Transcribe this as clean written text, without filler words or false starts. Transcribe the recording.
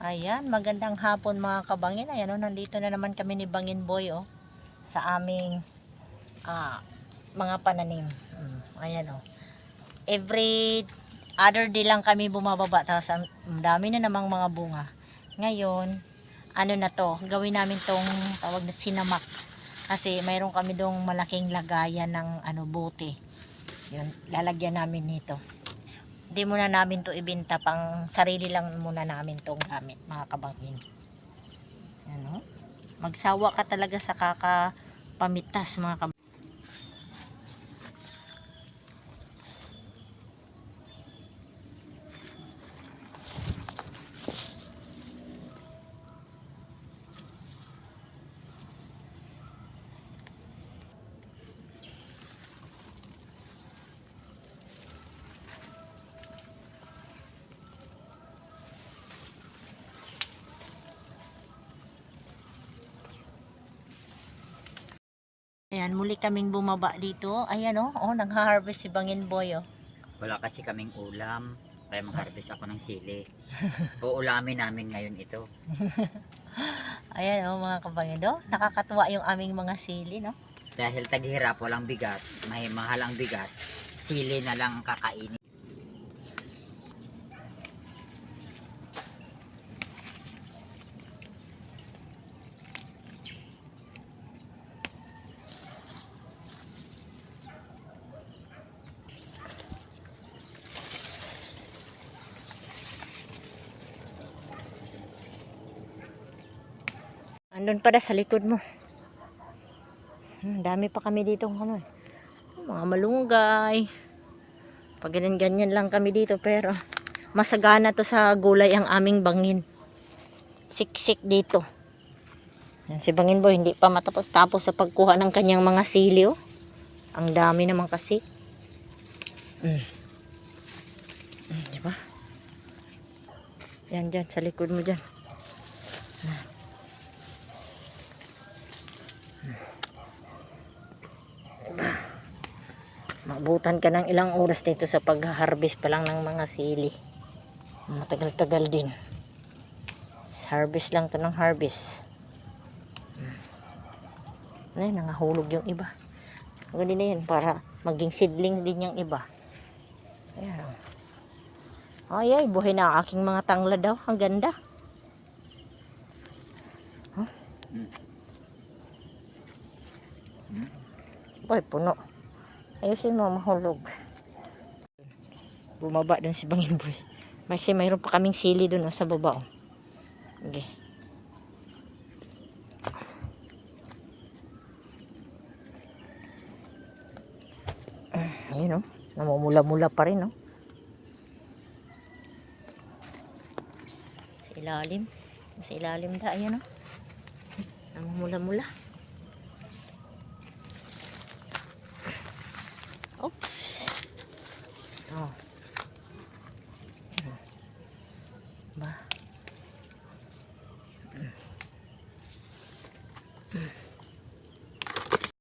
Ayan, magandang hapon mga kabangin. Ayan, nandito na naman kami ni Bangin Boy sa aming mga pananim. Ayan every other day lang kami bumababa, tapos ang dami na namang mga bunga. Ngayon, na to, gawin namin tong tawag na sinamak. Kasi mayroon kami dong malaking lagayan ng bote. Yun, lalagyan namin nito. Hindi muna namin to ibenta, pang sarili lang muna namin tong gamit mga kabangin. Magsawa ka talaga sa kakapamitas mga kabangin. Ayan, muli kaming bumaba dito. Ayan nagha-harvest si Bangin Boy Wala kasi kaming ulam, kaya mag-harvest ako ng sili. Uulamin namin ngayon ito. Ayan mga kabangin nakakatuwa yung aming mga sili Dahil taghirap, walang bigas, may mahal ang bigas, sili na lang kakainin. Andun pa sa likod mo. Dami pa kami dito mga malunggay. Pag ganyan lang kami dito, pero masagana to sa gulay ang aming bangin. Siksik dito. Yan, si Bangin Boy hindi pa matapos-tapos sa pagkuha ng kanyang mga sili Ang dami naman kasi. Diba? Yan dyan, sa likod mo dyan. Mabutan ka ng ilang oras dito sa pag-harvest pa lang ng mga sili. Matagal-tagal din. Harvest lang to ng harvest. Ay, nangahulog yung iba. Ganun na yun, para maging seedling din yung iba. Ayan. Ay, buhay na ang aking mga tanglad daw. Ang ganda. Boy, puno. Ayusin mo, mahulog. Bumaba dun si Bangin Boy. Kasi mayroon pa kaming sili dun sa baba. Okay. Ayun namumula-mula pa rin Sa ilalim. Sa ilalim da, ayun namumula-mula. Oops.